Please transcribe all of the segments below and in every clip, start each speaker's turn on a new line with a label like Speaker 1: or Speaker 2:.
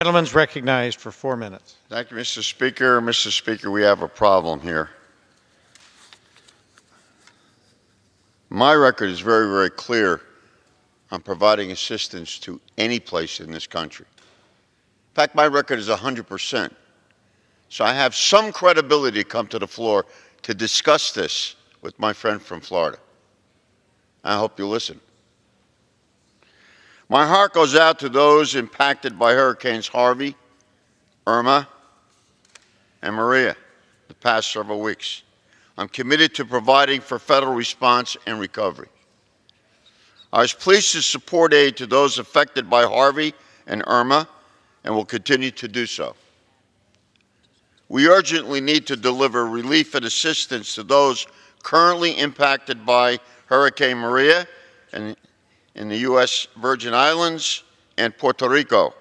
Speaker 1: Gentleman's recognized for 4 minutes.
Speaker 2: Thank you, Mr. Speaker. Mr. Speaker, we have a problem here. My record is very, very clear on providing assistance to any place in this country. In fact, my record is 100%. So I have some credibility to come to the floor to discuss this with my friend from Florida. I hope you listen. My heart goes out to those impacted by Hurricanes Harvey, Irma, and Maria the past several weeks. I'm committed to providing for federal response and recovery. I was pleased to support aid to those affected by Harvey and Irma and will continue to do so. We urgently need to deliver relief and assistance to those currently impacted by Hurricane Maria and in the U.S. Virgin Islands and Puerto Rico,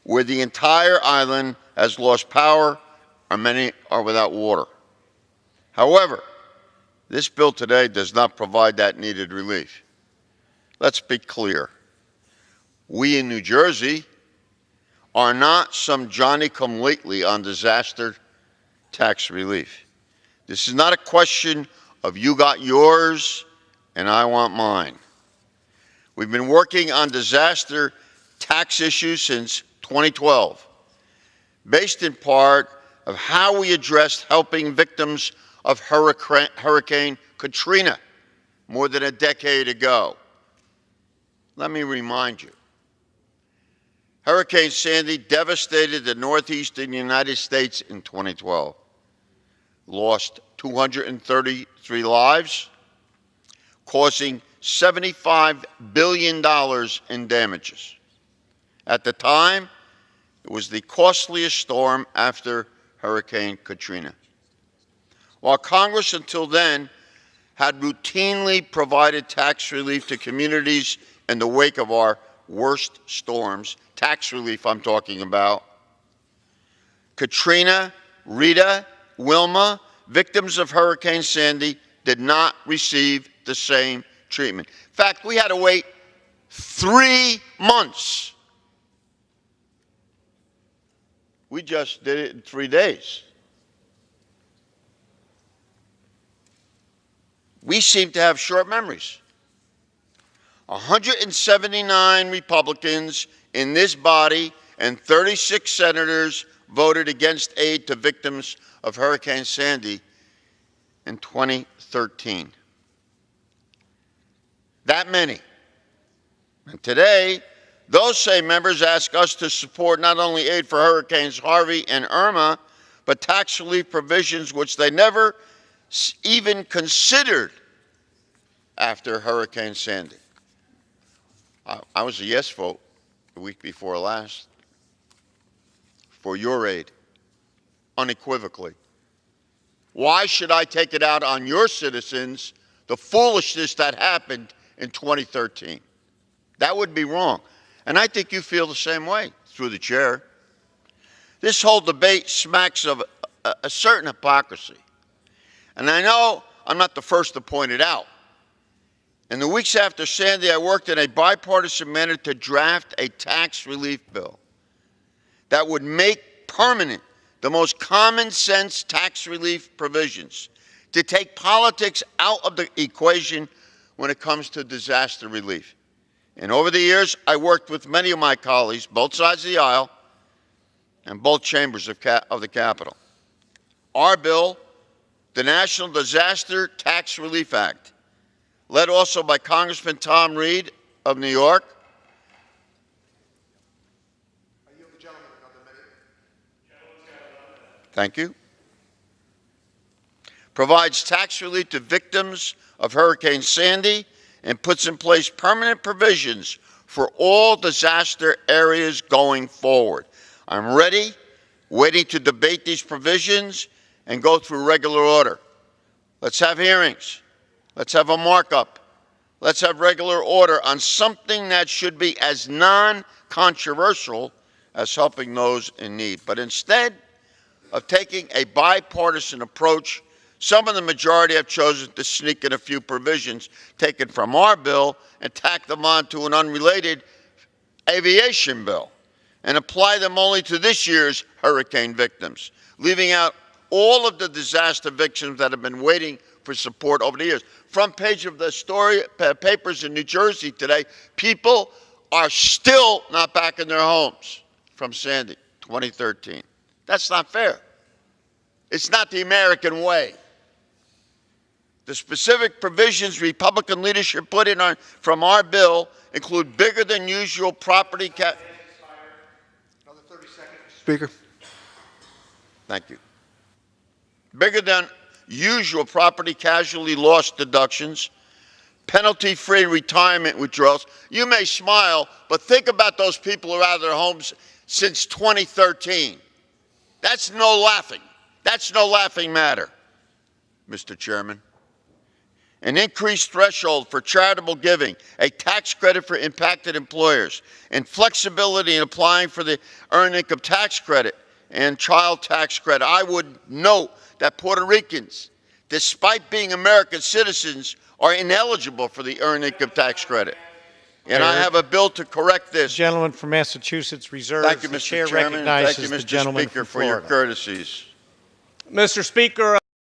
Speaker 2: where the entire island has lost power and many are without water. However, this bill today does not provide that needed relief. Let's be clear. We in New Jersey are not some Johnny-come-lately on disaster tax relief. This is not a question of you got yours and I want mine. We've been working on disaster tax issues since 2012, based in part of how we addressed helping victims of Hurricane Katrina more than a decade ago. Let me remind you, Hurricane Sandy devastated the northeastern United States in 2012, lost 233 lives, causing $75 billion in damages. At the time, it was the costliest storm after Hurricane Katrina. While Congress until then had routinely provided tax relief to communities in the wake of our worst storms, tax relief I'm talking about, Katrina, Rita, Wilma, victims of Hurricane Sandy did not receive the same treatment. In fact, we had to wait 3 months. We just did it in 3 days. We seem to have short memories. 179 Republicans in this body and 36 senators voted against aid to victims of Hurricane Sandy in 2013. That many. And today, those same members ask us to support not only aid for Hurricanes Harvey and Irma, but tax relief provisions which they never even considered after Hurricane Sandy. I was a yes vote the week before last for your aid, unequivocally. Why should I take it out on your citizens, the foolishness that happened in 2013? That would be wrong. And I think you feel the same way, through the chair. This whole debate smacks of a certain hypocrisy. And I know I'm not the first to point it out. In the weeks after Sandy, I worked in a bipartisan manner to draft a tax relief bill that would make permanent the most common sense tax relief provisions, to take politics out of the equation when it comes to disaster relief. And over the years, I worked with many of my colleagues, both sides of the aisle, and both chambers of the Capitol. Our bill, the National Disaster Tax Relief Act, led also by Congressman Tom Reed of New York.
Speaker 3: I yield the gentleman another minute.
Speaker 2: Thank you. Provides tax relief to victims of Hurricane Sandy and puts in place permanent provisions for all disaster areas going forward. I'm ready, waiting to debate these provisions and go through regular order. Let's have hearings. Let's have a markup. Let's have regular order on something that should be as non-controversial as helping those in need. But instead of taking a bipartisan approach, some of the majority have chosen to sneak in a few provisions taken from our bill and tack them on to an unrelated aviation bill. and apply them only to this year's hurricane victims, leaving out all of the disaster victims that have been waiting for support over the years. Front page of the story papers in New Jersey today, people are still not back in their homes from Sandy, 2013. That's not fair. It's not the American way. The specific provisions Republican leadership put in from our bill include bigger than usual property
Speaker 3: Another 30 seconds. Speaker.
Speaker 2: Thank you. Bigger than usual property casualty loss deductions, penalty-free retirement withdrawals. You may smile, but think about those people who are out of their homes since 2013. That's no laughing. That's no laughing matter, Mr. Chairman. An increased threshold for charitable giving, a tax credit for impacted employers, and flexibility in applying for the earned income tax credit and child tax credit. I would note that Puerto Ricans, despite being American citizens, are ineligible for the earned income tax credit. And I have a bill to correct this.
Speaker 1: The gentleman from Massachusetts reserves.
Speaker 2: Thank you,
Speaker 1: The
Speaker 2: Mr.
Speaker 1: chair
Speaker 2: Chairman.
Speaker 1: recognizes
Speaker 2: Thank you,
Speaker 1: the
Speaker 2: Mr.
Speaker 1: gentleman
Speaker 2: Speaker,
Speaker 1: from
Speaker 2: for your
Speaker 1: Florida.
Speaker 2: courtesies.
Speaker 4: Mr. Speaker,